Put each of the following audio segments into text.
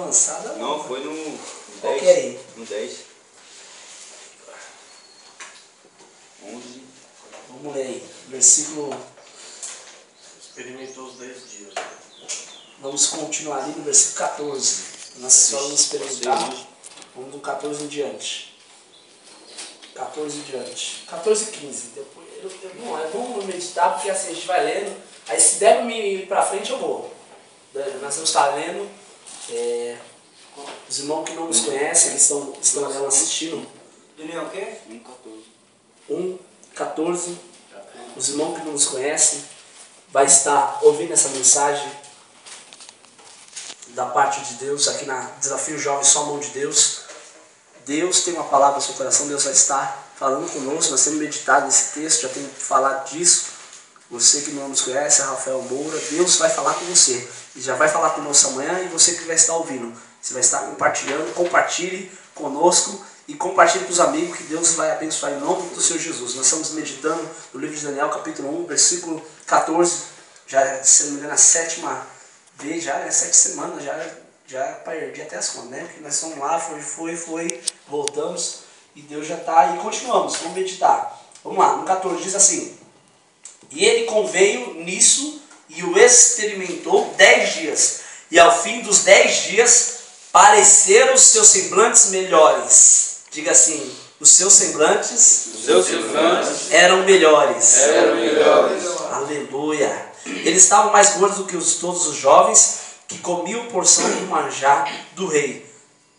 avançada. Não, foi no 10. Qual que é aí? No 10. 11. Vamos ler aí. Versículo... Experimentou os 10 dias. Vamos continuar ali no versículo 14. Nós vamos experimentar. Vamos do 14 em diante. 14 em diante. 14 e 15. Depois, é bom meditar, porque assim a gente vai lendo. Aí se der me ir pra frente, eu vou. Nós vamos estar lendo. Os irmãos que não nos conhecem, eles estão nela assistindo. Daniel, o quê? 1:14. Os irmãos que não nos conhecem vai estar ouvindo essa mensagem da parte de Deus aqui na Desafio Jovem, só a mão de Deus. Deus tem uma palavra no seu coração, Deus vai estar falando conosco. Nós temos meditado nesse texto, já temos falado disso. Você que não nos conhece, é Rafael Moura, Deus vai falar com você. E já vai falar conosco amanhã, e você que vai estar ouvindo. Você vai estar compartilhando, compartilhe conosco e compartilhe com os amigos, que Deus vai abençoar em nome do Senhor Jesus. Nós estamos meditando no livro de Daniel, capítulo 1, versículo 14. Já, se não me engano, a 7ª vez, já é 7 semanas, já perdi até as contas, né? Porque nós fomos lá, foi, voltamos, e Deus já está aí. Continuamos, vamos meditar. Vamos lá, no 14 diz assim: e ele conveio nisso e o experimentou 10 dias. E ao fim dos 10 dias, pareceram os seus semblantes melhores. Diga assim, os seus semblantes eram melhores. Aleluia. Eles estavam mais gordos do que todos os jovens que comiam porção do manjar do rei.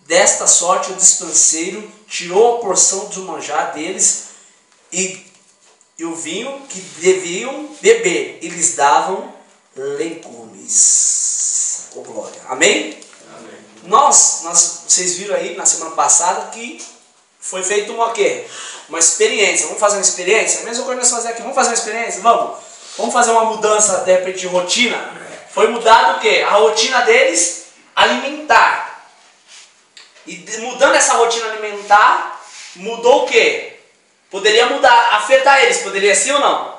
Desta sorte o despenseiro tirou a porção do manjar deles e o vinho que deviam beber, e lhes davam legumes. Oh, glória. Amém? Amém. Vocês viram aí na semana passada que foi feita uma experiência. Vamos fazer uma experiência? A mesma coisa que nós fazemos aqui. Vamos fazer uma experiência? Vamos fazer uma mudança, de repente, de rotina. Foi mudado o quê? A rotina deles, alimentar. E mudando essa rotina alimentar, mudou o quê? Poderia mudar, afetar eles, poderia sim ou não?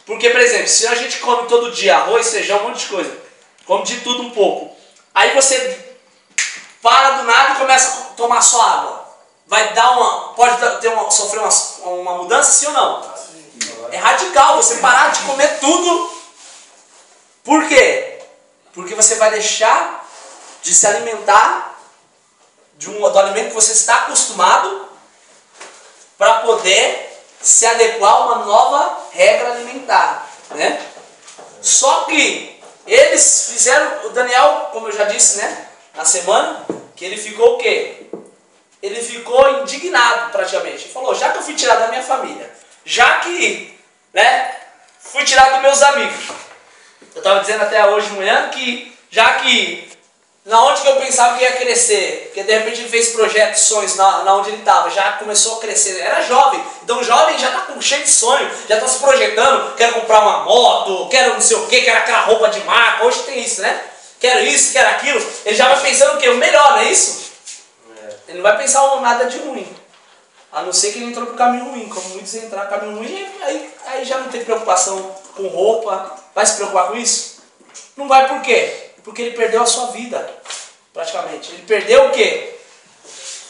Porque, por exemplo, se a gente come todo dia arroz, feijão, um monte de coisa, come de tudo um pouco, aí você para do nada e começa a tomar só água. Sofrer uma mudança, sim ou não? É radical você parar de comer tudo. Por quê? Porque você vai deixar de se alimentar do alimento que você está acostumado, para poder se adequar a uma nova regra alimentar, né? Só que eles fizeram, o Daniel, como eu já disse, né, na semana, que ele ficou o quê? Ele ficou indignado praticamente. Ele falou: já que eu fui tirado da minha família, já que, né, fui tirado dos meus amigos, eu estava dizendo até hoje de manhã que, já que na onde que eu pensava que ia crescer, porque de repente ele fez projetos, sonhos na onde ele estava, já começou a crescer, era jovem, então o jovem já está cheio de sonho, já está se projetando, quero comprar uma moto, quero não sei o que, quero aquela roupa de marca, hoje tem isso, né? Quero isso, quero aquilo, ele já vai pensando o quê? O melhor, não é isso? Ele não vai pensar nada de ruim, a não ser que ele entrou para o caminho ruim, como muitos entraram no caminho ruim, aí já não tem preocupação com roupa, vai se preocupar com isso? Não vai, por quê? Porque ele perdeu a sua vida, praticamente. Ele perdeu o quê?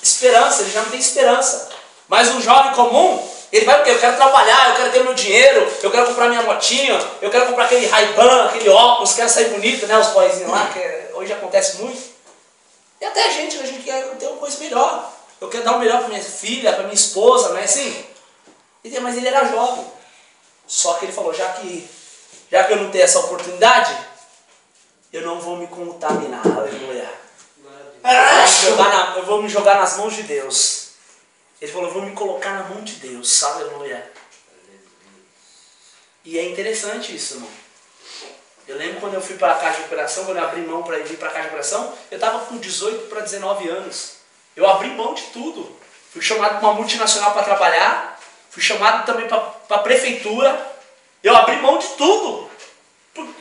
Esperança, ele já não tem esperança. Mas um jovem comum, ele vai o quê? Eu quero trabalhar, eu quero ter meu dinheiro, eu quero comprar minha motinha, eu quero comprar aquele Ray-Ban, aquele óculos, quero sair bonito, né? Os boyzinhos lá, que hoje acontece muito. E até a gente quer ter uma coisa melhor. Eu quero dar o melhor para minha filha, para minha esposa, não é assim? Mas ele era jovem. Só que ele falou, já que eu não tenho essa oportunidade, eu não vou me contaminar, aleluia. Eu vou me jogar nas mãos de Deus. Ele falou, eu vou me colocar na mão de Deus, aleluia. E é interessante isso, irmão. Eu lembro quando eu fui para a Casa de Operação, quando eu abri mão para ir para a Casa de Operação, eu estava com 18 para 19 anos. Eu abri mão de tudo. Fui chamado para uma multinacional para trabalhar, fui chamado também para a prefeitura. Eu abri mão de tudo.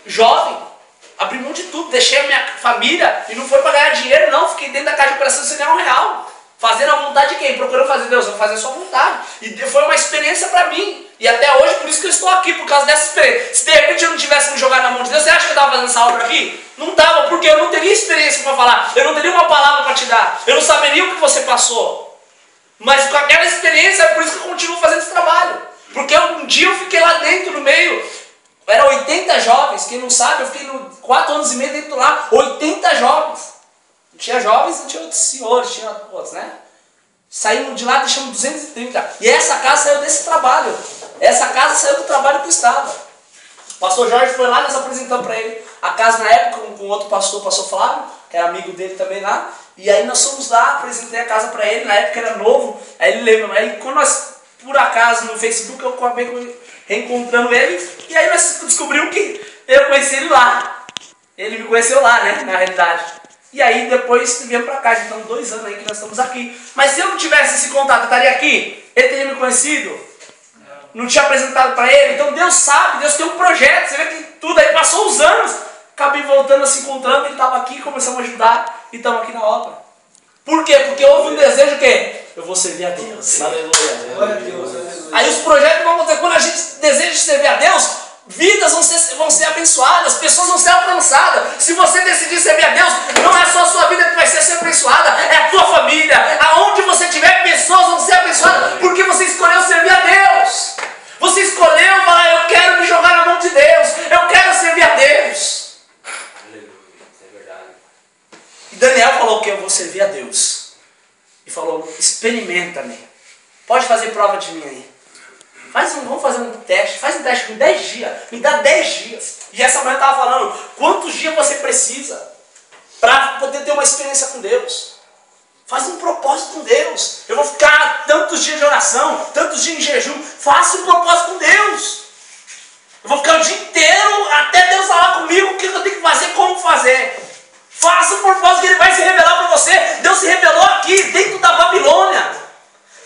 Jovem. Abri mão de tudo, deixei a minha família e não foi para ganhar dinheiro não, fiquei dentro da Casa de Operação sem ganhar R$1. Fazendo a vontade de quem? Procurando fazer Deus, eu vou fazer a sua vontade. E foi uma experiência para mim. E até hoje, por isso que eu estou aqui, por causa dessa experiência. Se de repente eu não tivesse me jogado na mão de Deus, você acha que eu estava fazendo essa obra aqui? Não estava, porque eu não teria experiência para falar. Eu não teria uma palavra para te dar. Eu não saberia o que você passou. Mas com aquela experiência, é por isso que eu continuo fazendo esse trabalho. Porque um dia eu fiquei lá dentro, no meio. Eram 80 jovens, quem não sabe, eu fiquei 4 anos e meio dentro lá. 80 jovens. Tinha jovens e tinha outros senhores, tinha outros, né? Saímos de lá, deixamos 230. E essa casa saiu desse trabalho. Essa casa saiu do trabalho que eu estava. O pastor Jorge foi lá, nós apresentamos para ele a casa na época, com outro pastor, o pastor Flávio, que era amigo dele também lá. E aí nós fomos lá, apresentei a casa para ele, na época era novo. Aí ele lembra, aí quando nós, por acaso, no Facebook, eu acabei reencontrando ele. E aí nós descobrimos que eu conheci ele lá. Ele me conheceu lá, né, na realidade. E aí depois viemos para cá, já estamos 2 anos aí que nós estamos aqui. Mas se eu não tivesse esse contato, eu estaria aqui? Ele teria me conhecido? Não tinha apresentado para ele? Então Deus sabe, Deus tem um projeto. Você vê que tudo aí passou os anos. Acabei voltando a se encontrando, ele estava aqui, começamos a ajudar e estamos aqui na obra. Por quê? Porque houve um desejo que eu vou servir a Deus. Aleluia. Aí os projetos vão acontecer quando a gente deseja servir a Deus. Vidas vão ser abençoadas, pessoas vão ser alcançadas. Se você decidir servir a Deus, não é só a sua vida que vai ser abençoada, é a tua família. Aonde você estiver, pessoas vão ser abençoadas, porque você escolheu servir a Deus. Você escolheu falar, eu quero me jogar na mão de Deus, eu quero servir a Deus. Aleluia, isso é verdade. E Daniel falou que eu vou servir a Deus. E falou, experimenta-me. Pode fazer prova de mim aí. Vamos fazer um teste, faz um teste com 10 dias, me dá 10 dias. E essa manhã estava falando, quantos dias você precisa para poder ter uma experiência com Deus? Faz um propósito com Deus. Eu vou ficar tantos dias de oração, tantos dias em jejum, faça um propósito com Deus. Eu vou ficar o dia inteiro até Deus falar comigo o que eu tenho que fazer, como fazer. Faça um propósito que Ele vai se revelar para você. Deus se revelou aqui, dentro da Babilônia.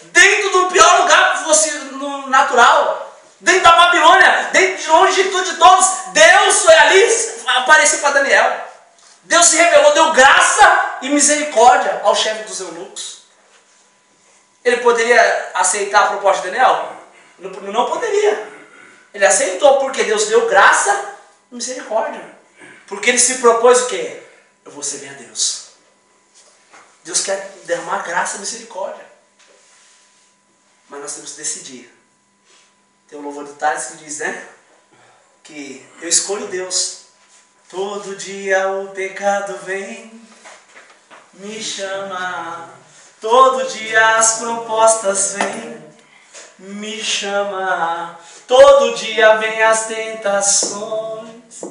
Dentro do pior lugar que fosse no natural, dentro da Babilônia, dentro de longe de tudo de todos, Deus foi ali, apareceu para Daniel. Deus se revelou, deu graça e misericórdia ao chefe dos eunucos. Ele poderia aceitar a proposta de Daniel? Não poderia. Ele aceitou porque Deus deu graça e misericórdia. Porque ele se propôs o quê? Eu vou servir a Deus. Deus quer derramar graça e misericórdia. Mas nós temos que decidir. Tem um louvor do Thales que diz, né? Que eu escolho Deus. Todo dia o pecado vem, me chama. Todo dia as propostas vêm, me chama. Todo dia vem as tentações.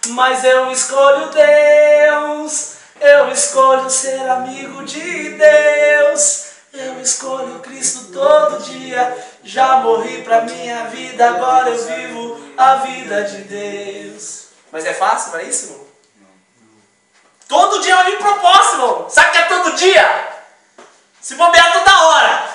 Mas eu escolho Deus. Eu escolho ser amigo de Deus. Eu escolho Cristo todo dia. Já morri pra minha vida, agora eu vivo a vida de Deus. Mas é fácil para isso, irmão? Todo dia é uma proposta, irmão. Sabe o que é todo dia? Se bobear toda hora.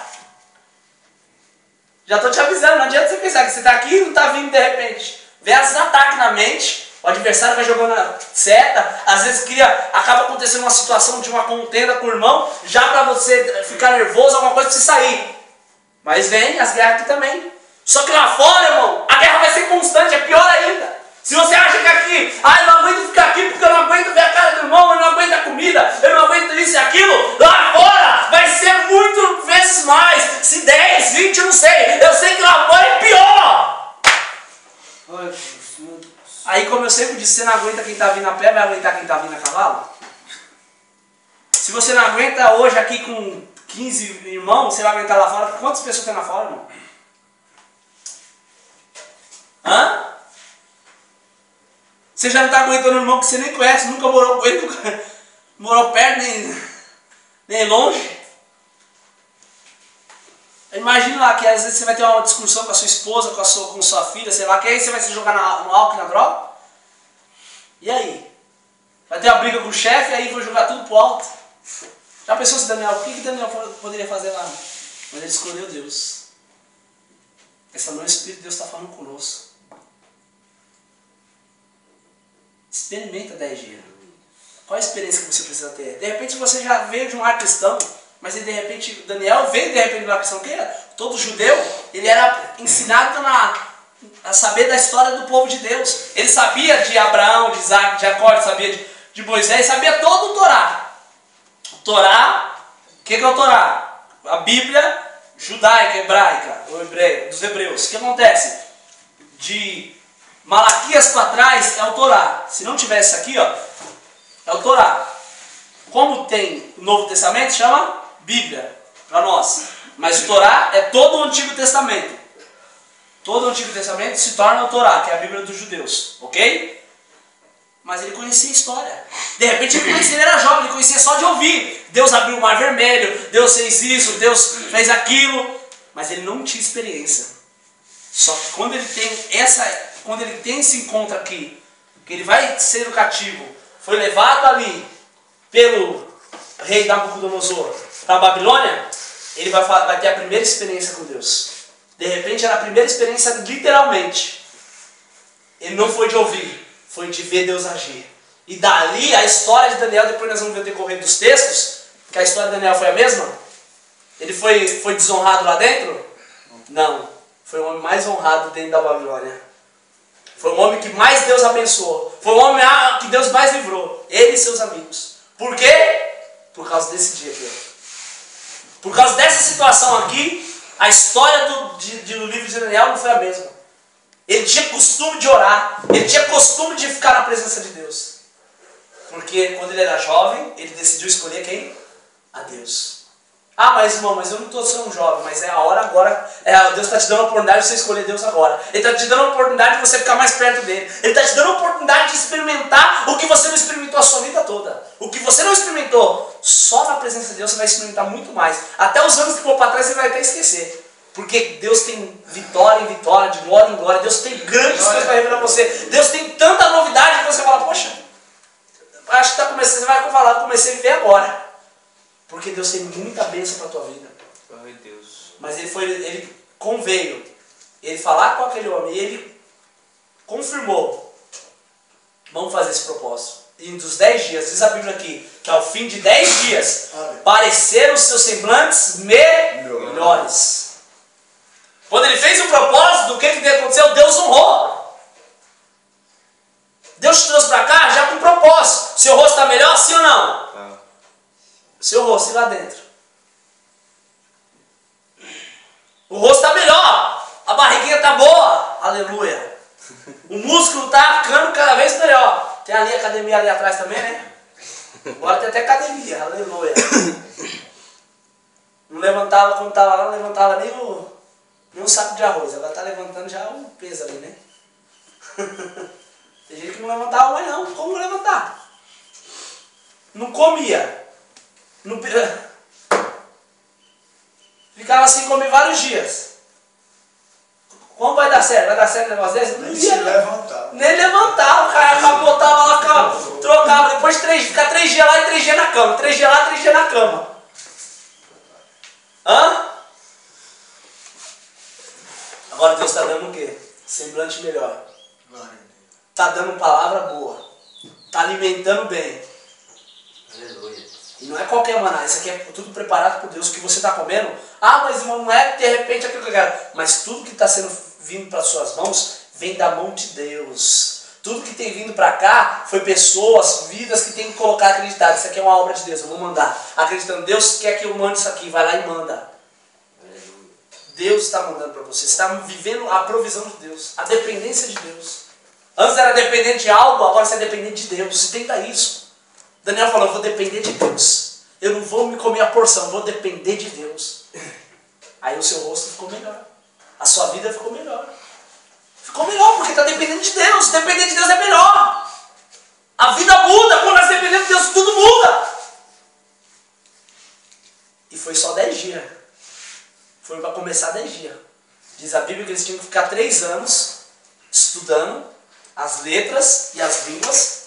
Já estou te avisando, não adianta você pensar que você está aqui e não está vindo de repente. Vem esses ataques na mente. O adversário vai jogando a seta, às vezes acaba acontecendo uma situação de uma contenda com o irmão, já para você ficar nervoso, alguma coisa para você sair. Mas vem as guerras aqui também. Só que lá fora, irmão, a guerra vai ser constante, é pior ainda. Se você acha que aqui, eu não aguento ficar aqui porque eu não aguento ver a cara do irmão, eu não aguento a comida, eu não aguento isso e aquilo, lá fora vai ser muito vezes mais, se 10, 20, eu não sei. Eu sei que lá fora é pior. Aí, como eu sempre disse, você não aguenta quem está vindo a pé, vai aguentar quem está vindo a cavalo? Se você não aguenta hoje aqui com 15 irmãos, você vai aguentar lá fora? Quantas pessoas tem lá fora, irmão? Hã? Você já não está aguentando um irmão que você nem conhece, nunca morou com ele, nunca morou perto, nem longe. Imagina lá que às vezes você vai ter uma discussão com a sua esposa, com sua filha, sei lá, que aí você vai se jogar no álcool e na droga. E aí? Vai ter uma briga com o chefe e aí vai jogar tudo pro alto. Já pensou se Daniel, o que Daniel poderia fazer lá? Mas ele escolheu Deus. Essa noite o Espírito de Deus está falando conosco. Experimenta 10 dias. Qual a experiência que você precisa ter? De repente você já veio de um lar cristão, Mas ele, de repente, Daniel veio de repente da questão que todo judeu, ele era ensinado a saber da história do povo de Deus. Ele sabia de Abraão, de Isaac, de Jacó, ele sabia de Moisés, sabia todo o Torá. O Torá, o que é o Torá? A Bíblia judaica, hebraica, dos hebreus. O que acontece? De Malaquias para trás é o Torá. Se não tivesse aqui, ó, é o Torá. Como tem o Novo Testamento, chama Bíblia para nós. Mas o Torá é todo o Antigo Testamento. Todo o Antigo Testamento se torna o Torá, que é a Bíblia dos judeus. Ok? Mas ele conhecia a história. De repente ele era jovem, ele conhecia só de ouvir. Deus abriu o mar vermelho, Deus fez isso, Deus fez aquilo. Mas ele não tinha experiência. Só que quando ele tem esse encontro aqui, que ele vai ser o cativo, foi levado ali pelo rei Nabucodonosor para a Babilônia, ele vai ter a primeira experiência com Deus. De repente era a primeira experiência literalmente. Ele não foi de ouvir, foi de ver Deus agir. E dali a história de Daniel, depois nós vamos ver o decorrer dos textos, que a história de Daniel foi a mesma. Ele foi desonrado lá dentro? Não. Foi o homem mais honrado dentro da Babilônia. Foi o homem que mais Deus abençoou. Foi o homem que Deus mais livrou. Ele e seus amigos. Por quê? Por causa desse dia aqui. Por causa dessa situação aqui, a história do livro de Daniel não foi a mesma. Ele tinha costume de orar. Ele tinha costume de ficar na presença de Deus. Porque quando ele era jovem, ele decidiu escolher quem? A Deus. Ah, mas irmão, mas eu não estou sendo um jovem, mas é a hora agora. Deus está te dando a oportunidade de você escolher Deus agora. Ele está te dando a oportunidade de você ficar mais perto dele. Ele está te dando a oportunidade de experimentar o que você não experimentou a sua vida toda. O que você não experimentou, só na presença de Deus você vai experimentar muito mais. Até os anos que for para trás você vai até esquecer. Porque Deus tem vitória em vitória, de glória em glória. Deus tem grandes coisas para revelar para você. Deus tem tanta novidade que você fala, poxa, acho que está começando, você vai falar, comecei a viver agora. Porque Deus tem muita bênção para a tua vida. Ai, Deus. Mas ele conveio. Ele falar com aquele homem e ele confirmou. Vamos fazer esse propósito. E dos 10 dias, diz a Bíblia aqui, que ao fim de 10 dias, pareceram os seus semblantes melhores. Quando ele fez o propósito, o que aconteceu? Deus honrou. Deus te trouxe para cá já com propósito. Seu rosto está melhor, sim ou não? Seu rosto, e lá dentro? O rosto está melhor. A barriguinha está boa. Aleluia. O músculo está ficando cada vez melhor. Tem ali a academia ali atrás também, né? Agora tem até academia. Aleluia. Não levantava, quando estava lá, não levantava nem um saco de arroz. Agora está levantando já um peso ali, né? Tem gente que não levantava mais não. Como levantar? Não comia. Não... Ficava assim, comer vários dias. Como vai dar certo? Vai dar certo o negócio desse? Nem se levantava. Nem levantava. O cara botava lá, trocava. Depois ficar 3 dias lá e 3 dias na cama. 3 dias lá, 3 dias na cama. Hã? Agora Deus está dando o quê? Semblante melhor. Está dando palavra boa. Está alimentando bem. Aleluia. E não é qualquer maná, isso aqui é tudo preparado por Deus, o que você está comendo. Ah, mas irmão, não é de repente aquilo que eu quero. Mas tudo que está sendo vindo para as suas mãos, vem da mão de Deus. Tudo que tem vindo para cá, foi pessoas, vidas que tem que colocar acreditado. Isso aqui é uma obra de Deus, eu vou mandar. Acreditando, Deus quer que eu mande isso aqui, vai lá e manda. Aleluia. Deus está mandando para você, você está vivendo a provisão de Deus, a dependência de Deus. Antes era dependente de algo, agora você é dependente de Deus, você tenta isso. Daniel falou, eu vou depender de Deus. Eu não vou me comer a porção, vou depender de Deus. Aí o seu rosto ficou melhor. A sua vida ficou melhor. Ficou melhor porque está dependendo de Deus. Depender de Deus é melhor. A vida muda. Quando nós dependemos de Deus, tudo muda. E foi só 10 dias. Foi para começar 10 dias. Diz a Bíblia que eles tinham que ficar 3 anos estudando as letras e as línguas,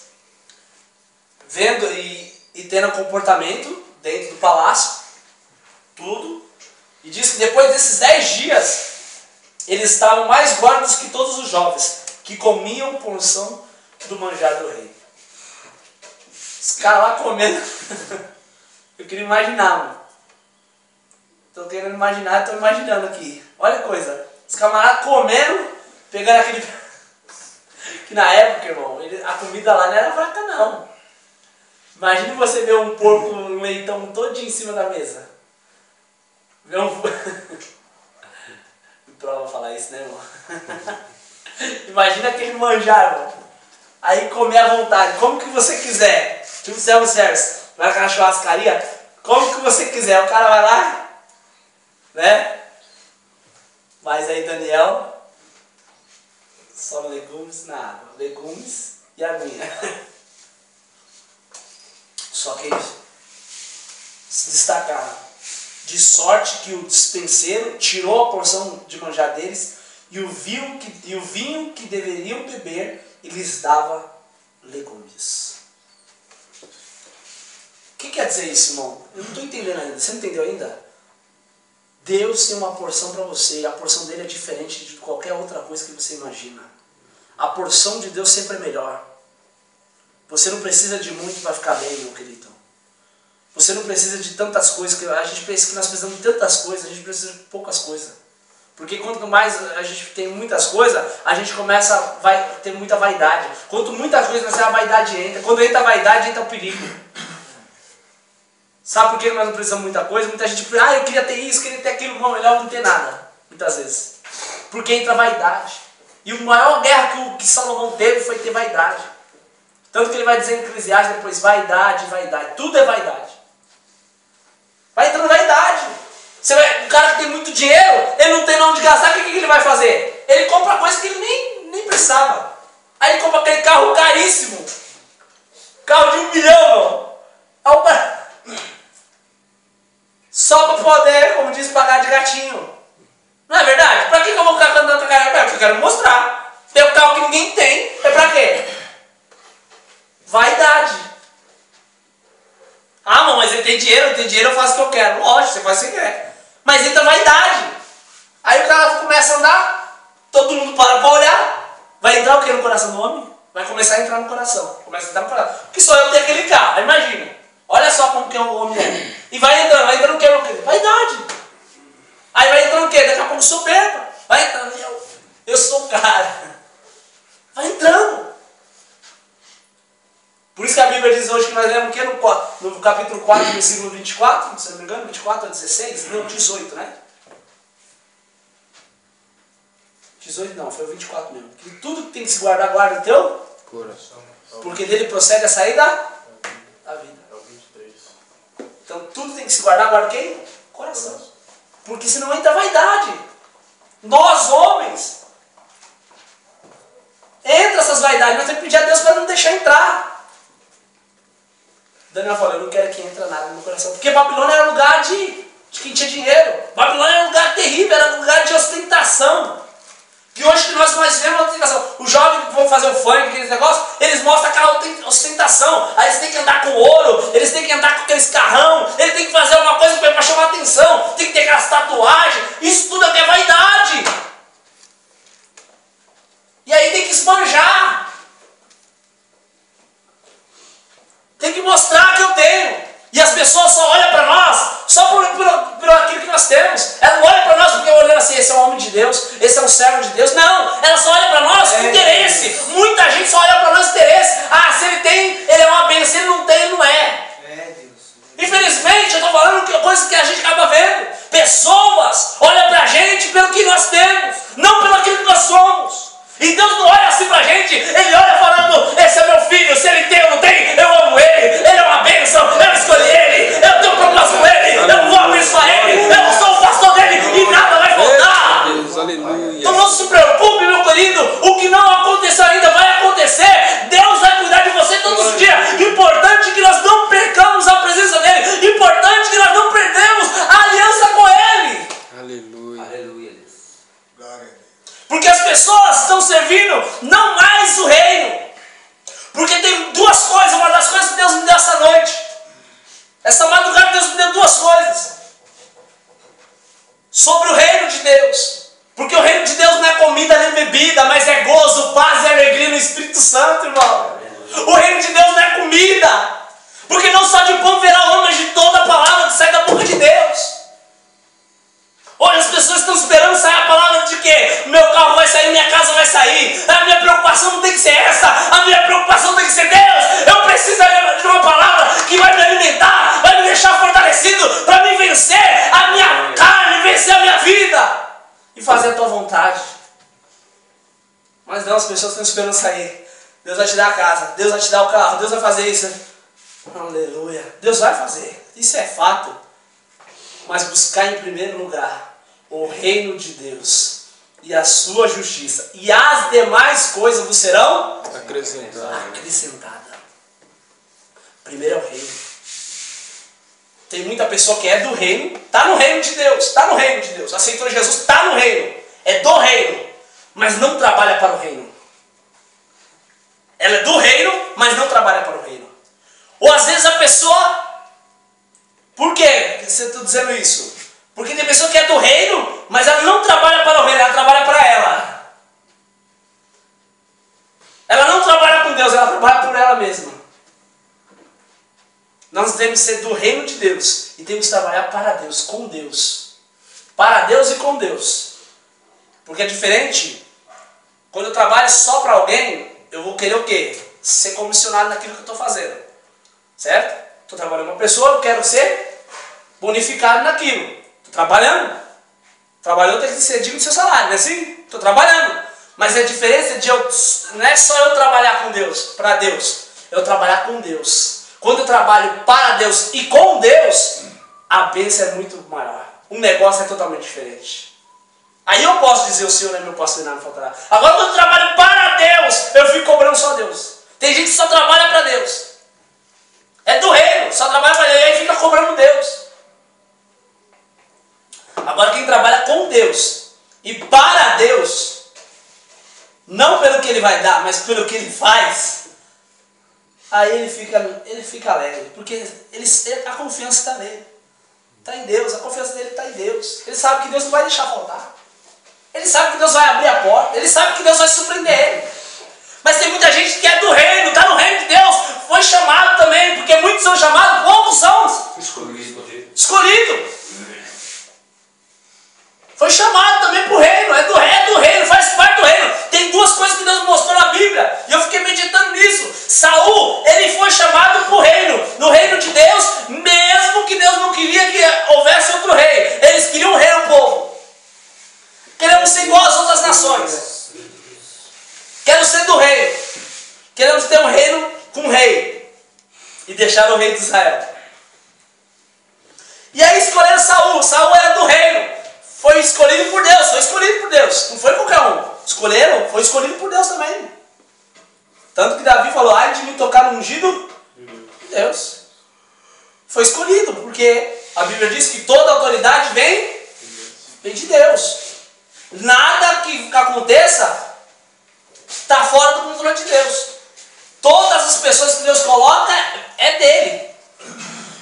vendo e tendo comportamento dentro do palácio, tudo. E diz que depois desses 10 dias, eles estavam mais gordos que todos os jovens, que comiam porção do manjar do rei. Os caras lá comendo. Eu queria imaginar, mano. Tô querendo imaginar, tô imaginando aqui. Olha a coisa. Os camaradas comendo, pegando aquele... Que na época, irmão, a comida lá não era fraca, não. Imagine você ver um porco, um leitão todinho em cima da mesa. Ver um... Me prova falar isso, né, irmão? Imagina aquele manjar, irmão. Aí comer à vontade, como que você quiser. Tipo self-service. Vai naquela churrascaria, como que você quiser. O cara vai lá, né? Mas aí Daniel, só legumes na água. Legumes e aguinha. Só que eles se destacaram. De sorte que o despenseiro tirou a porção de manjar deles e o vinho que deveriam beber e lhes dava legumes. O que quer dizer isso, irmão? Eu não estou entendendo ainda. Você não entendeu ainda? Deus tem uma porção para você e a porção dele é diferente de qualquer outra coisa que você imagina. A porção de Deus sempre é melhor. Você não precisa de muito para ficar bem, meu querido. Você não precisa de tantas coisas. A gente pensa que nós precisamos de tantas coisas, a gente precisa de poucas coisas. Porque quanto mais a gente tem muitas coisas, a gente vai ter muita vaidade. Quanto muita coisa, a vaidade entra. Quando entra a vaidade, entra o perigo. Sabe por que nós não precisamos de muita coisa? Muita gente pensa, eu queria ter isso, queria ter aquilo. Não, melhor não ter nada. Muitas vezes. Porque entra a vaidade. E a maior guerra que Salomão teve foi ter vaidade. Tanto que ele vai dizer em Eclesiastes depois, vaidade, vaidade. Tudo é vaidade. Vai entrando vaidade. O cara que tem muito dinheiro, ele não tem onde gastar, o que ele vai fazer? Ele compra coisa que ele nem precisava. Aí ele compra aquele carro caríssimo. Carro de 1 milhão, só para poder, como diz, pagar de gatinho. Não é verdade? Para que eu vou ficar andando com a cara? Porque eu quero mostrar. Tem um carro que ninguém tem, é para quê? Vaidade. Ah, não, mas ele tem dinheiro, eu faço o que eu quero. Lógico, você faz o que você quer. Mas entra vaidade. Aí o cara começa a andar, todo mundo para olhar. Vai entrar o que no coração do homem? Vai começar a entrar no coração. Começa a entrar no coração. Porque só eu tenho aquele carro, imagina. Olha só como que o homem é. E vai entrando o que? Vaidade. Aí vai entrando o que? Daqui a pouco soberba. Vai entrando, eu sou o cara. Vai entrando. Por isso que a Bíblia diz hoje que nós lemos o que no capítulo 4, versículo 24, se não me engano, 24 a 16? Não, 18, né? 18 não, foi o 24 mesmo. Que tudo que tem que se guardar, guarda o teu coração. Porque dele procede a saída da vida. É o 23. Então tudo tem que se guardar, guarda quem? Coração. Porque senão entra a vaidade. Nós, homens, entra essas vaidades, nós temos que pedir a Deus para não deixar entrar. Daniel falou, eu não quero que entre nada no meu coração. Porque Babilônia era lugar de quem tinha dinheiro. Babilônia era um lugar terrível, era um lugar de ostentação. E hoje que nós vemos a ostentação. Os jovens que vão fazer o funk, aqueles negócios, eles mostram aquela ostentação. Aí eles têm que andar com ouro, eles têm que andar com aqueles carrão, eles têm que fazer alguma coisa para chamar atenção, tem que ter aquelas tatuagens. Isso tudo aqui é vaidade. E aí tem que esbanjar. Tem que mostrar que eu tenho. E as pessoas só olham para nós, só por aquilo que nós temos. Ela não olha para nós porque olhando assim, esse é um homem de Deus, esse é um servo de Deus. Não, ela só olha para nós com interesse. Muita gente só olha para nós com interesse. Ah, se ele tem, ele é uma bênção. Se ele não tem, ele não é. Infelizmente, eu estou falando coisas que a gente acaba vendo. Pessoas olham para a gente pelo que nós temos, não pelo aquilo que nós somos. E Deus não olha assim pra gente, Ele olha falando, esse é meu filho, se ele tem ou não tem, eu amo ele é uma bênção, eu escolhi ele, eu tenho um propósito com ele, eu vou abençoar ele, eu sou o pastor dele e nada vai faltar. Então não se preocupe, meu querido, o que não aconteceu ainda vai acontecer. Deus vai cuidar de você todos os dias. Importante que nós não percamos a presença dele, importante que nós não perdemos a aliança com ele. Aleluia. Aleluia. Porque as pessoas estão servindo não mais o reino. Porque tem duas coisas, uma das coisas que Deus me deu essa noite. Essa madrugada Deus me deu duas coisas. Sobre o reino de Deus. Porque o reino de Deus não é comida nem bebida, mas é gozo, paz e alegria no Espírito Santo, irmão. O reino de Deus não é comida. Porque não só de pão verá homem, mas de toda a palavra que sai da boca de Deus. as pessoas estão esperando sair. Deus vai te dar a casa, Deus vai te dar o carro, Deus vai fazer isso. Aleluia. Deus vai fazer, isso é fato. Mas buscar em primeiro lugar o reino de Deus e a sua justiça, e as demais coisas vos serão acrescentadas. Primeiro é o reino. Tem muita pessoa que é do reino, está no reino de Deus, está no reino de Deus, aceitou Jesus, está no reino, é do reino, mas não trabalha para o reino. Ela é do reino, mas não trabalha para o reino. Ou às vezes a pessoa... Por quê você está dizendo isso? Porque tem pessoa que é do reino, mas ela não trabalha para o reino, ela trabalha para ela. Ela não trabalha com Deus, ela trabalha por ela mesma. Nós temos que ser do reino de Deus e temos que trabalhar para Deus, com Deus. Para Deus e com Deus. Porque é diferente. Quando eu trabalho só para alguém, eu vou querer o quê? Ser comissionado naquilo que eu estou fazendo. Certo? Estou trabalhando com uma pessoa, eu quero ser bonificado naquilo. Estou trabalhando. Trabalhando tem que ser digno do seu salário, não é assim? Estou trabalhando. Mas a diferença de não é só eu trabalhar com Deus, para Deus. Eu trabalhar com Deus. Quando eu trabalho para Deus e com Deus, a bênção é muito maior. O negócio é totalmente diferente. Aí eu posso dizer, o Senhor é meu pastor e nada me faltará. Agora quando eu trabalho para Deus, eu fico cobrando só Deus. Tem gente que só trabalha para Deus. É do reino, só trabalha para Deus e aí fica cobrando Deus. Agora quem trabalha com Deus e para Deus, não pelo que Ele vai dar, mas pelo que Ele faz, aí ele fica alegre, porque a confiança está nele. Está em Deus, a confiança dele está em Deus. Ele sabe que Deus não vai deixar faltar. Ele sabe que Deus vai abrir a porta. Ele sabe que Deus vai surpreender ele. Mas tem muita gente que é do reino, está no reino de Deus, foi chamado também, porque muitos são chamados, poucos são escolhidos. Foi chamado também para o reino, é do reino, faz parte do reino. Tem duas coisas que Deus mostrou na Bíblia, e eu fiquei meditando nisso. Saul, ele foi chamado para o reino, no reino de Deus, mesmo que Deus não queria que houvesse outro rei. Eles queriam um rei no povo. Queremos ser igual às outras nações. Quero ser do reino. Queremos ter um reino com um rei. E deixar o rei de Israel. E aí escolheram Saul. Saul era do reino. Foi escolhido por Deus, não foi qualquer um. Escolheram, foi escolhido por Deus também. Tanto que Davi falou, ai de me tocar no ungido de Deus. Foi escolhido, porque a Bíblia diz que toda autoridade vem de Deus. Nada que aconteça está fora do controle de Deus. Todas as pessoas que Deus coloca é dele.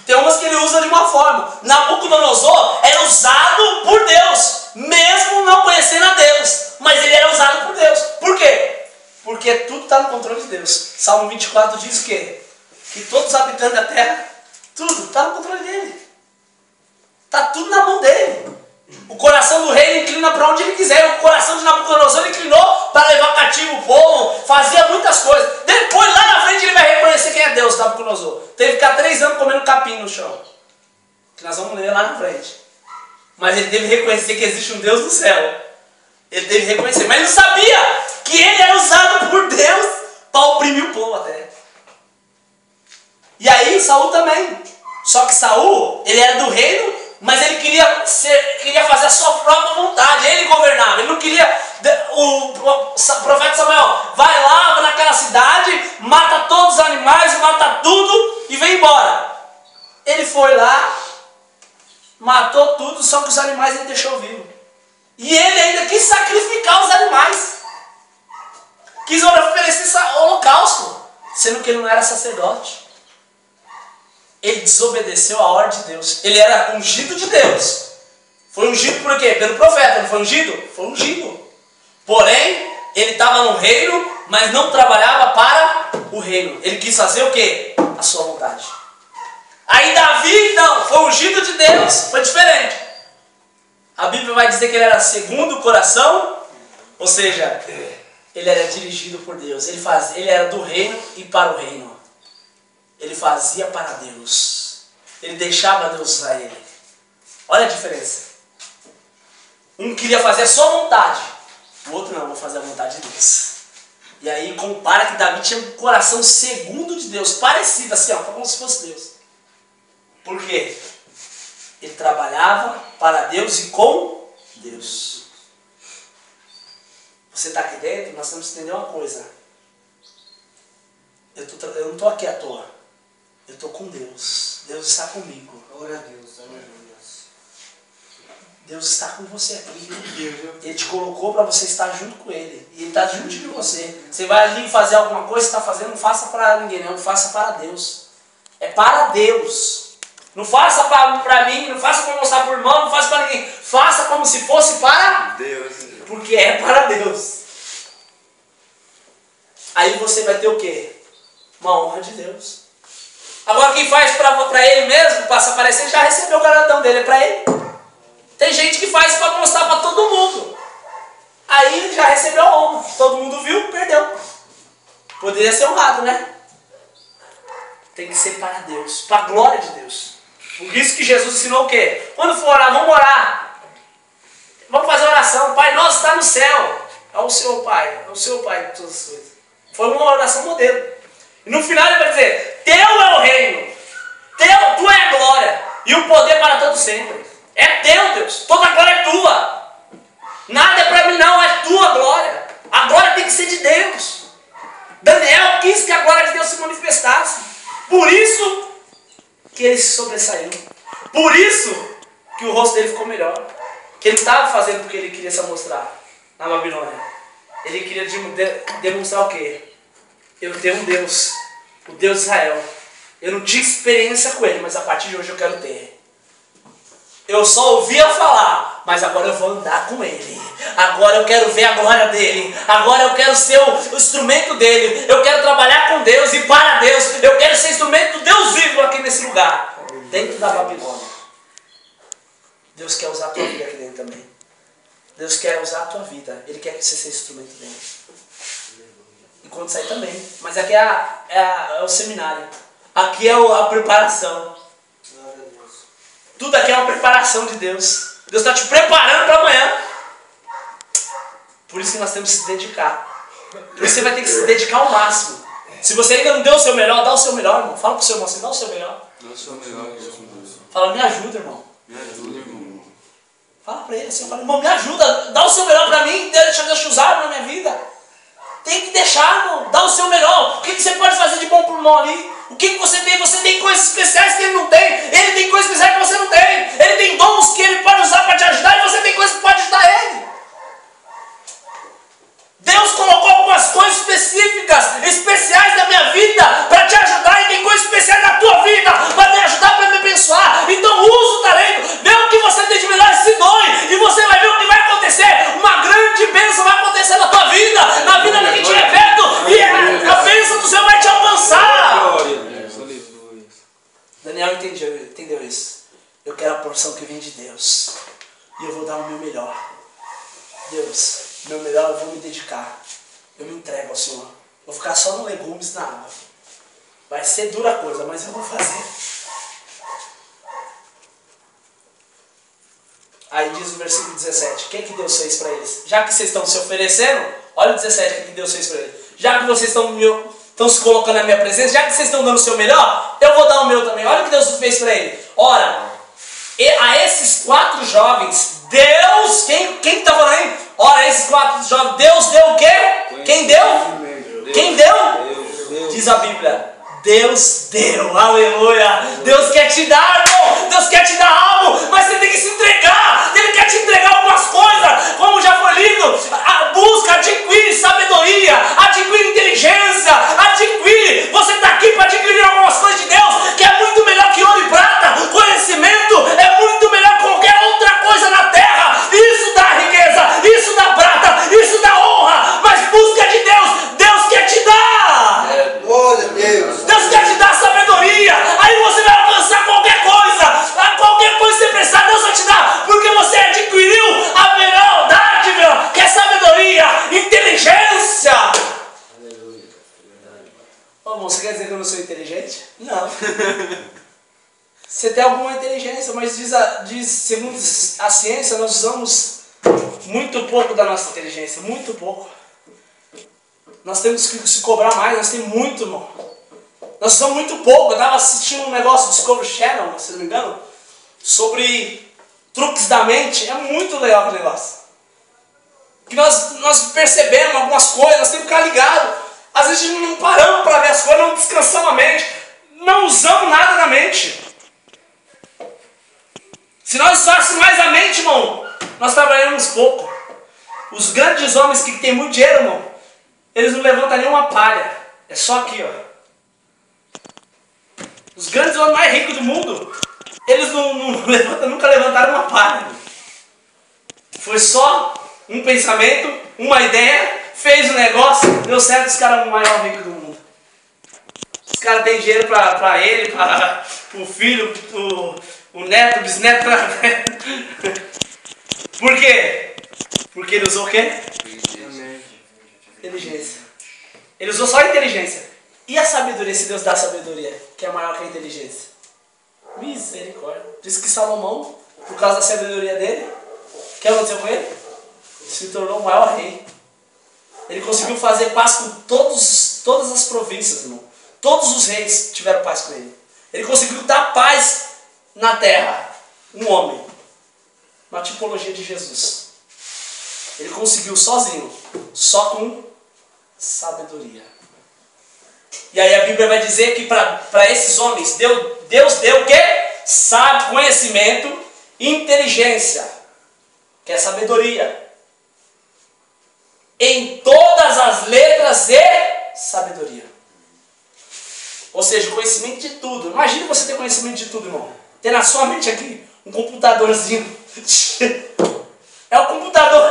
Tem umas que ele usa de uma forma. Nabucodonosor era usado por Deus, mesmo não conhecendo a Deus. Mas ele era usado por Deus. Por quê? Porque tudo está no controle de Deus. Salmo 24 diz o quê? Que todos os habitantes da terra, tudo está no controle dele. Está tudo na mão dele. O coração do rei inclina para onde ele quiser. O coração de Nabucodonosor inclinou para levar cativo o povo. Fazia muitas coisas. Depois, lá na frente, ele vai reconhecer quem é Deus, Nabucodonosor. Teve que ficar 3 anos comendo capim no chão. Que nós vamos ler lá na frente. Mas ele teve que reconhecer que existe um Deus no céu. Ele teve que reconhecer. Mas ele não sabia que ele era usado por Deus para oprimir o povo até. E aí, Saul também. Só que Saul, ele era do reino, mas ele queria fazer a sua própria vontade. Ele governava. Ele não queria... O profeta Samuel vai lá naquela cidade, mata todos os animais, mata tudo e vem embora. Ele foi lá, matou tudo, só que os animais ele deixou vivo. E ele ainda quis sacrificar os animais. Quis oferecer holocausto, sendo que ele não era sacerdote. Ele desobedeceu a ordem de Deus. Ele era ungido de Deus. Foi ungido por quê? Pelo profeta. Não foi ungido? Foi ungido. Porém, ele estava no reino, mas não trabalhava para o reino. Ele quis fazer o quê? A sua vontade. Aí Davi, não, foi ungido de Deus. Foi diferente. A Bíblia vai dizer que ele era segundo o coração. Ou seja, ele era dirigido por Deus. Ele era do reino e para o reino. Ele fazia para Deus. Ele deixava Deus usar ele. Olha a diferença. Um queria fazer a sua vontade. O outro não, vou fazer a vontade de Deus. E aí compara que Davi tinha um coração segundo de Deus, parecido assim, ó, como se fosse Deus. Por quê? Ele trabalhava para Deus e com Deus. Você está aqui dentro, nós temos que entender uma coisa. Eu não estou aqui à toa. Eu estou com Deus. Deus está comigo. Glória a Deus, aleluia. Deus está com você aqui. Ele te colocou para você estar junto com Ele. E Ele está junto de você. Você vai ali fazer alguma coisa que está fazendo, não faça para ninguém, não. Faça para Deus. É para Deus. Não faça para mim, não faça para mostrar para o irmão, não faça para ninguém. Faça como se fosse para Deus. Porque é para Deus. Aí você vai ter o quê? Uma honra de Deus. Agora quem faz para ele mesmo, passa a aparecer, já recebeu o galardão dele, é para ele. Tem gente que faz para mostrar para todo mundo. Aí já recebeu a honra. Todo mundo viu, perdeu. Poderia ser honrado, né? Tem que ser para Deus, para a glória de Deus. Por isso que Jesus ensinou o quê? Quando for orar, vamos orar. Vamos fazer oração. Pai nosso está no céu. É o seu Pai. É o seu Pai de todas as coisas. Foi uma oração modelo. E no final ele vai dizer, teu é o reino. Tu é a glória. E o poder para todo sempre. É teu, Deus. Toda a glória é tua. Nada é para mim não, é tua glória. A glória tem que ser de Deus. Daniel quis que a glória de Deus se manifestasse. Por isso que ele se sobressaiu. Por isso que o rosto dele ficou melhor. Que ele estava fazendo porque ele queria se mostrar na Babilônia. Ele queria demonstrar o quê? Eu tenho um Deus, o Deus de Israel. Eu não tinha experiência com ele, mas a partir de hoje eu quero ter. Eu só ouvia falar, mas agora eu vou andar com ele. Agora eu quero ver a glória dele. Agora eu quero ser o instrumento dele. Eu quero trabalhar com Deus e para Deus. Eu quero ser instrumento do Deus vivo aqui nesse lugar. Dentro da Babilônia. Deus quer usar a tua vida aqui dentro também. Deus quer usar a tua vida. Ele quer que você seja instrumento dele. E quando sair também. Mas aqui é o seminário. Aqui é a preparação. Tudo aqui é uma preparação de Deus. Deus está te preparando para amanhã. Por isso que nós temos que se dedicar. Por isso você vai ter que se dedicar ao máximo. Se você ainda não deu o seu melhor, dá o seu melhor, irmão. Fala para o seu irmão assim, dá o seu melhor. Dá o seu melhor, Jesus. Fala, me ajuda, irmão. Me ajuda, irmão. Fala para ele assim, fala, irmão, me ajuda. Dá o seu melhor para mim. Deixa Deus te usar na minha vida. Tem que deixar, irmão. Dá o seu melhor. O que você pode fazer de bom para o irmão ali? O que você tem? Você tem coisas especiais que ele não tem. Ele tem coisas especiais que você não tem. Ele tem dons que ele pode usar para te ajudar e você tem coisas que pode ajudar ele. Deus colocou algumas coisas específicas, especiais na minha vida para te ajudar e tem coisas especiais na tua vida para me ajudar, para me abençoar. Então usa o talento, vê o que você tem de melhor e se doe e você vai ver o que vai acontecer. Uma grande bênção vai acontecer na tua vida, na vida de quem estiver perto e a bênção do Senhor vai te alcançar. Daniel entendeu isso. Eu quero a porção que vem de Deus e eu vou dar o meu melhor. Deus, meu melhor eu vou me dedicar. Eu me entrego ao Senhor. Vou ficar só no legumes, na água. Vai ser dura a coisa, mas eu vou fazer. Aí diz o versículo 17. O que Deus fez para eles? Já que vocês estão se oferecendo, olha o 17, o que Deus fez para eles. Já que vocês estão se colocando na minha presença, já que vocês estão dando o seu melhor, eu vou dar o meu também. Olha o que Deus fez para ele. Ora, a esses 4 jovens, Deus, quem está falando aí? Ora, esses 4 jovens, Deus deu o quê? Quem deu? Quem deu? Diz a Bíblia. Deus deu, aleluia. Deus quer te dar, irmão. Deus quer te dar algo, mas você tem que se entregar. Ele quer te entregar algumas coisas, como já foi lido. Busca, adquire sabedoria, adquire inteligência, adquire. Você está aqui para adquirir algumas coisas de Deus, que é muito melhor que ouro e prata. Conhecimento é muito melhor que qualquer outra coisa na terra. Isso dá riqueza, isso dá prata, isso dá honra. Mas busca de Deus, Deus quer te dar. Glória a Deus. Deus quer te dar sabedoria. Aí você vai alcançar qualquer coisa que você precisar, Deus vai te dar. Porque você adquiriu a melhor dádiva, que é sabedoria, inteligência. Aleluia. Ô, você quer dizer que eu não sou inteligente? Não. Você tem alguma inteligência, mas diz segundo a ciência, nós usamos muito pouco da nossa inteligência. Muito pouco. Nós temos que se cobrar mais, nós temos muito, irmão. Nós somos muito pouco. Eu estava assistindo um negócio do Discovery Channel, se não me engano, sobre truques da mente. É muito legal aquele negócio. Que nós percebemos algumas coisas, nós temos que ficar ligados. Às vezes não paramos para ver as coisas, não descansamos a mente, não usamos nada na mente. Se nós usássemos mais a mente, irmão, nós trabalhamos pouco. Os grandes homens que têm muito dinheiro, irmão, eles não levantam nenhuma palha. É só aqui, ó. Os grandes homens mais ricos do mundo, eles nunca levantaram uma palha. Foi só um pensamento, uma ideia, fez um negócio, deu certo, os caras são o maior rico do mundo. Os caras têm dinheiro para ele, para o filho, o neto, o bisneto. Por quê? Porque ele usou o quê? Inteligência. Ele usou só a inteligência. E a sabedoria, se Deus dá sabedoria, que é maior que a inteligência? Misericórdia. Diz que Salomão, por causa da sabedoria dele, o que aconteceu com ele? Se tornou o maior rei. Ele conseguiu fazer paz com todas as províncias, irmão. Todos os reis tiveram paz com ele. Ele conseguiu dar paz na terra. Um homem. Uma tipologia de Jesus. Ele conseguiu sozinho. Só com sabedoria. E aí a Bíblia vai dizer que para esses homens, Deus deu o quê? Sabe, conhecimento e inteligência. Que é sabedoria. Em todas as letras e sabedoria. Ou seja, conhecimento de tudo. Imagina você ter conhecimento de tudo, irmão. Ter na sua mente aqui um computadorzinho. É um computador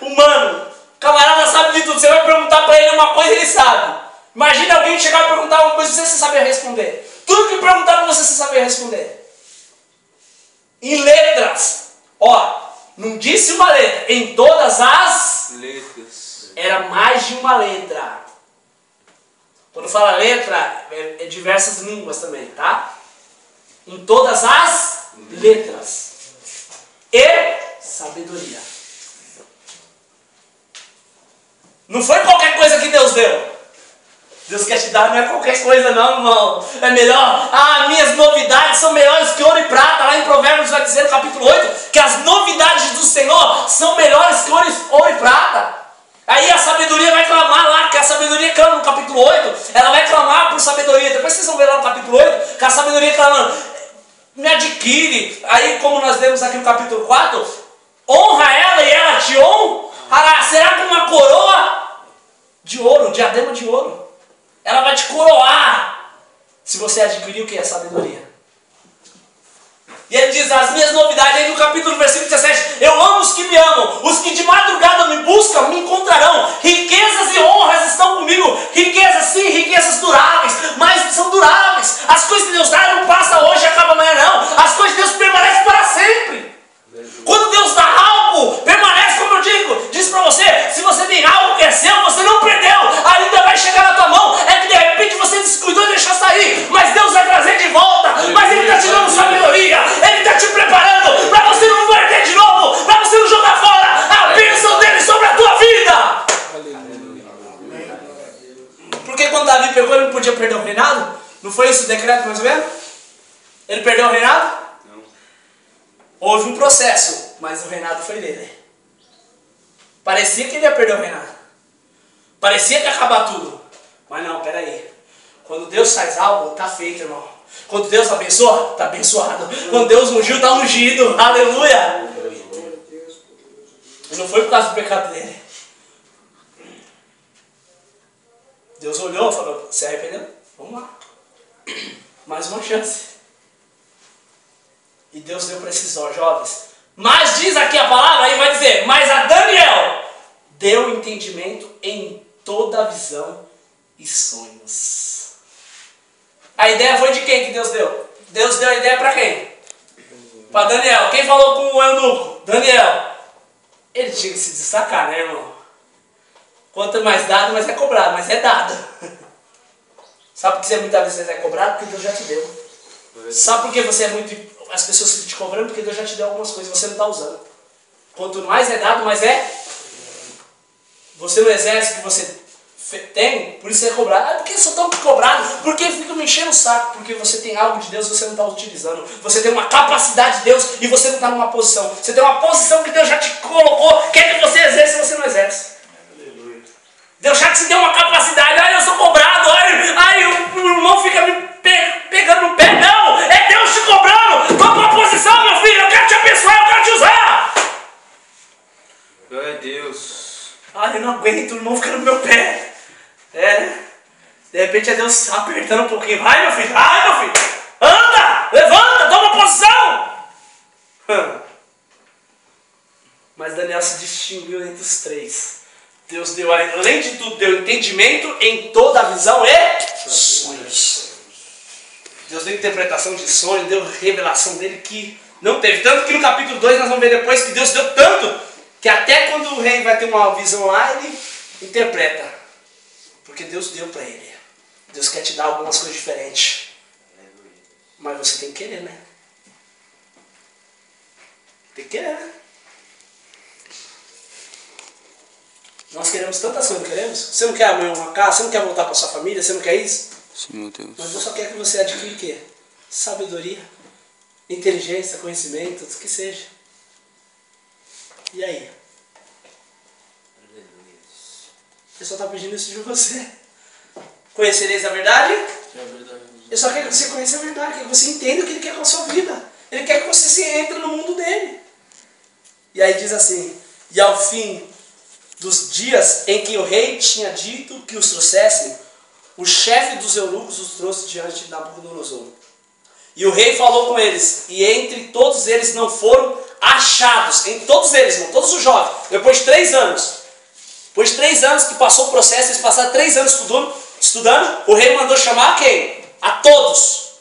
humano. O camarada sabe de tudo. Você vai perguntar para ele uma coisa, ele sabe. Imagina alguém chegar e perguntar uma coisa e você saber responder. Tudo que perguntar para você saber responder. Em letras. Ó, não disse uma letra. Em todas as letras. Era mais de uma letra. Quando fala letra, é diversas línguas também, tá? Em todas as letras. E sabedoria. Não foi qualquer coisa que Deus deu. Deus quer te dar, não é qualquer coisa não, irmão. É melhor. Minhas novidades são melhores que ouro e prata. Lá em Provérbios vai dizer no capítulo 8 que as novidades do Senhor são melhores que ouro e prata. Aí a sabedoria vai clamar lá, que a sabedoria clama no capítulo 8. Ela vai clamar por sabedoria. Depois vocês vão ver lá no capítulo 8 que a sabedoria clamando, me adquire. Aí como nós lemos aqui no capítulo 4, honra ela e ela te honra. Será com uma coroa de ouro, diadema de ouro. Ela vai te coroar se você adquirir o que? A sabedoria. E ele diz, as minhas novidades, aí no capítulo, versículo 17, eu amo os que me amam, os que de madrugada me buscam, me encontrarão, riquezas e honras estão comigo, riquezas sim, riquezas duráveis, mas são duráveis, as coisas que Deus dá não passa hoje e acaba amanhã não, as coisas de Deus permanecem para sempre. Quando Deus dá algo, permanece, como eu digo, diz para você, se você tem algo que é seu, você não perdeu, ainda vai chegar na tua mão, é que de repente você descuidou e deixou sair, mas Deus vai trazer de volta, mas Ele está te dando sabedoria, Ele está te preparando para você não perder de novo, para você não jogar fora a bênção dEle sobre a tua vida. Porque quando Davi pegou, ele não podia perder o reinado? Não foi isso o decreto mais ou menos? Ele perdeu o reinado? Houve um processo, mas o reinado foi dele. Parecia que ele ia perder o reinado. Parecia que ia acabar tudo. Mas não, peraí. Quando Deus faz algo, tá feito, irmão. Quando Deus abençoa, tá abençoado. Quando Deus ungiu, tá ungido. Aleluia. E não foi por causa do pecado dele. Deus olhou e falou, se arrependeu? Vamos lá. Mais uma chance. E Deus deu para esses jovens. Mas diz aqui a palavra, aí vai dizer, mas a Daniel deu entendimento em toda a visão e sonhos. A ideia foi de quem que Deus deu? Deus deu a ideia para quem? Para Daniel. Quem falou com o eunuco? Daniel. Ele tinha que se destacar, né, irmão? Quanto mais dado, mais é cobrado. Mas é dado. Sabe por que você muitas vezes é cobrado? Porque Deus já te deu. Sabe por que você é muito... As pessoas ficam te cobrando? Porque Deus já te deu algumas coisas e você não está usando. Quanto mais é dado, mais é... Você não exerce o que você Tem, por isso é cobrado. Ah, por que eu sou tão cobrado? Por que fica me enchendo o saco? Porque você tem algo de Deus e você não está utilizando. Você tem uma capacidade de Deus e você não está numa posição. Você tem uma posição que Deus já te colocou, quer que você exerça e você não exerce. Deus já te deu uma capacidade. Ai, eu sou cobrado. Ai, o irmão fica me pegando no pé. Não, é Deus te cobrando. Vamos para a posição, meu filho. Eu quero te abençoar, eu quero te usar. Glória a Deus. Ai, eu não aguento, o irmão fica no meu pé. De repente é Deus apertando um pouquinho. Vai, meu filho. Anda, levanta, toma posição. Mas Daniel se distinguiu entre os três. Deus deu, além de tudo, deu entendimento em toda a visão e sonhos. Deus deu interpretação de sonho, deu revelação dele que não teve. Tanto que no capítulo 2 nós vamos ver depois que Deus deu tanto que até quando o rei vai ter uma visão lá, ele interpreta. Porque Deus deu para ele. Deus quer te dar algumas coisas diferentes. Mas você tem que querer, né? Tem que querer, né? Nós queremos tantas coisas, não queremos? Você não quer amanhã uma casa? Você não quer voltar para sua família? Você não quer isso? Sim, meu Deus. Mas Deus só quer que você adquira o quê? Sabedoria, inteligência, conhecimento, o que seja. E aí? Ele só está pedindo isso de você. Conhecereis a verdade? É verdade. Ele só quer que você conheça a verdade, quer que você entenda o que Ele quer com a sua vida. Ele quer que você se entre no mundo dele. E aí diz assim: e ao fim dos dias em que o rei tinha dito que os trouxessem, o chefe dos eunucos os trouxe diante de Nabucodonosor. E o rei falou com eles, e entre todos eles não foram achados, em todos eles, não, todos os jovens, depois de 3 anos que passou o processo, eles passaram 3 anos estudando, o rei mandou chamar quem? A todos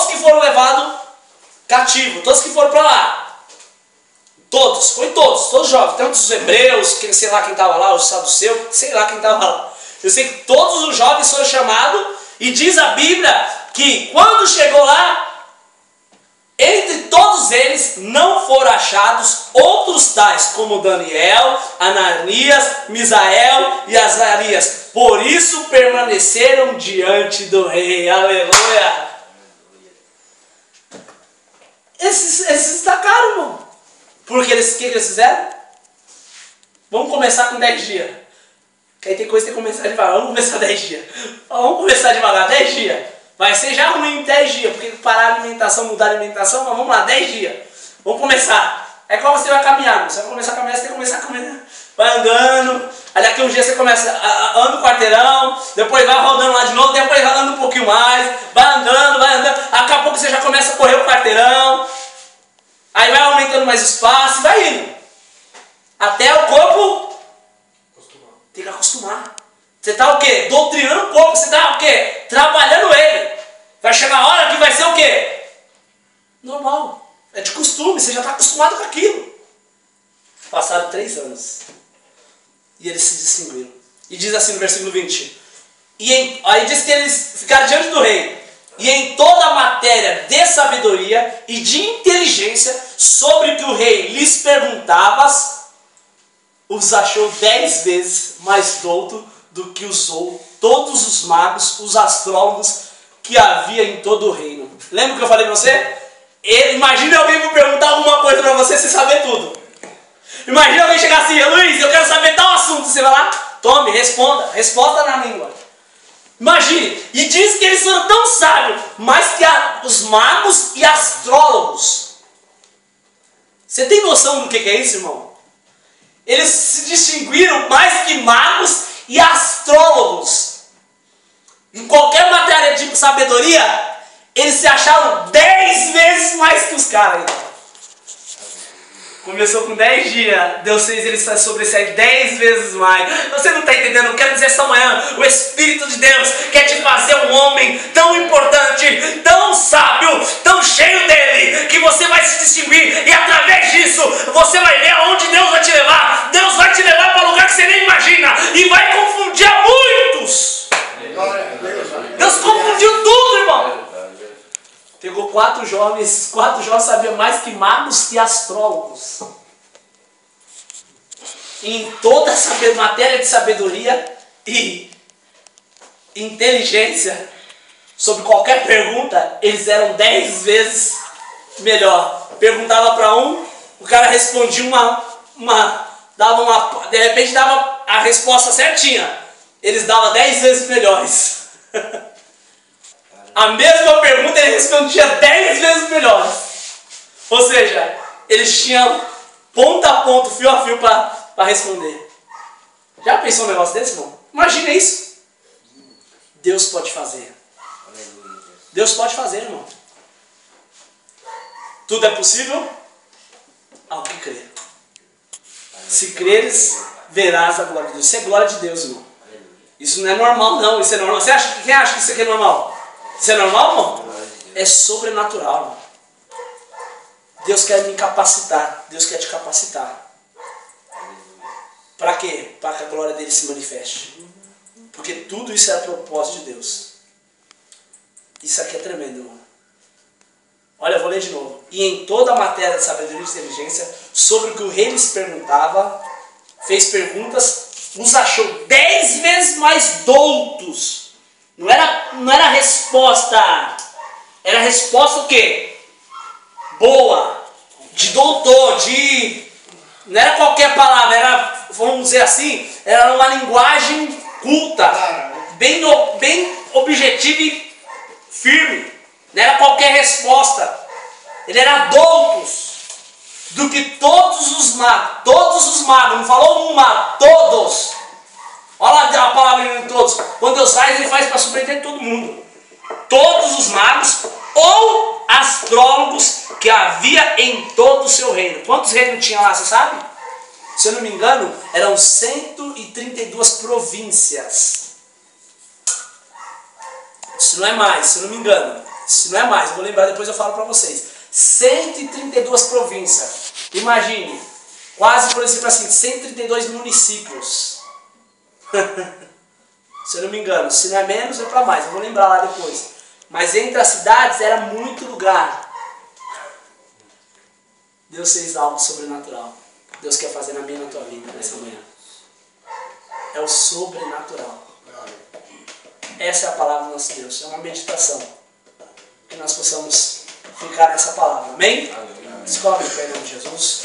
que foram levados cativos, todos que foram para lá. Todos os jovens, tanto os hebreus, sei lá quem estava lá, os saduceus, sei lá quem estava lá. Eu sei que todos os jovens foram chamados, e diz a Bíblia que quando chegou lá, entre todos eles não foram achados outros tais, como Daniel, Ananias, Misael e Azarias. Por isso permaneceram diante do rei. Aleluia! Esses destacaram, irmão. Porque o que eles fizeram? Vamos começar com 10 dias. Que aí tem coisa que tem que começar devagar. Vamos começar 10 dias. Vamos começar devagar, 10 dias. Vai ser já ruim em 10 dias, porque parar a alimentação, mudar a alimentação, mas vamos lá, 10 dias. Vamos começar. É como você vai caminhar. Você vai começar a caminhar, você tem que começar a caminhar. Vai andando. Aí daqui uns dias você começa, anda o quarteirão, depois vai rodando lá de novo, depois vai andando um pouquinho mais, vai andando. Daqui a pouco você já começa a correr o quarteirão. Aí vai aumentando mais o espaço e vai indo. Até o corpo tem que acostumar. Você está o quê? Doutrinando o corpo. Você está o quê? Trabalhando ele. Vai chegar a hora que vai ser o quê? Normal. É de costume. Você já está acostumado com aquilo. Passaram 3 anos. E eles se distinguiram. E diz assim no versículo 20. Aí diz que eles ficaram diante do rei. E em toda a matéria de sabedoria e de inteligência sobre o que o rei lhes perguntava, os achou 10 vezes mais douto do que usou todos os magos, os astrólogos que havia em todo o reino. Lembra o que eu falei para você? Imagina alguém me perguntar alguma coisa para você saber tudo. Imagina alguém chegar assim: Luiz, eu quero saber tal assunto. Você vai lá, tome, responda. Resposta na língua. Imagine, e diz que eles foram tão sábios, mais que os magos e astrólogos. Você tem noção do que é isso, irmão? Eles se distinguiram mais que magos e astrólogos. Em qualquer matéria de sabedoria, eles se acharam 10 vezes mais que os caras. Começou com 10 dias, deu 6, ele sai sobressair 10 vezes mais. Você não está entendendo? Eu quero dizer esta manhã, o Espírito de Deus quer te fazer um homem tão importante, tão sábio, tão cheio dele, que você vai se distinguir, e através disso, você vai ver aonde Deus vai te levar. Deus vai te levar para lugar que você nem imagina, e vai confundir a muitos. Deus confundiu tudo, irmão. Pegou 4 jovens, esses 4 jovens sabiam mais que magos e astrólogos. Em toda a matéria de sabedoria e inteligência, sobre qualquer pergunta, eles eram 10 vezes melhor. Perguntava para um, o cara respondia de repente dava a resposta certinha. Eles davam 10 vezes melhores. A mesma pergunta ele respondia 10 vezes melhores. Ou seja, eles tinham ponto a ponto, fio a fio para responder. Já pensou um negócio desse, irmão? Imagina isso. Deus pode fazer. Deus pode fazer, irmão. Tudo é possível ao que crer. Se creres, verás a glória de Deus. Isso é glória de Deus, irmão. Isso não é normal, não. Isso é normal. Quem acha que isso aqui é normal? Isso é normal, irmão? É sobrenatural, irmão. Deus quer me capacitar. Deus quer te capacitar. Para quê? Para que a glória dele se manifeste. Porque tudo isso é a propósito de Deus. Isso aqui é tremendo, irmão. Olha, eu vou ler de novo. E em toda a matéria de sabedoria e inteligência, sobre o que o rei lhes perguntava, fez perguntas, os achou 10 vezes mais doutos. Não era resposta. Era resposta o quê? Boa. De doutor, de... Não era qualquer palavra, era, vamos dizer assim, era uma linguagem culta, bem objetiva e firme. Não era qualquer resposta. Ele era doutos do que todos os magos, não falou um mago, todos. Olha lá a palavra de todos. Quando Deus faz, ele faz para surpreender todo mundo. Todos os magos ou astrólogos que havia em todo o seu reino. Quantos reinos tinha lá, você sabe? Se eu não me engano, eram 132 províncias. Se não é mais, se eu não me engano. Se não é mais, eu vou lembrar, depois eu falo para vocês. 132 províncias. Imagine, quase, por exemplo assim, 132 municípios. Se eu não me engano, se não é menos, é para mais. Eu vou lembrar lá depois. Mas entre as cidades era muito lugar. Deus fez algo sobrenatural. Deus quer fazer na minha e na tua vida nessa manhã. É o sobrenatural. Essa é a palavra do nosso Deus. É uma meditação. Que nós possamos ficar nessa palavra. Amém? Se coloque em pé em nome de Jesus.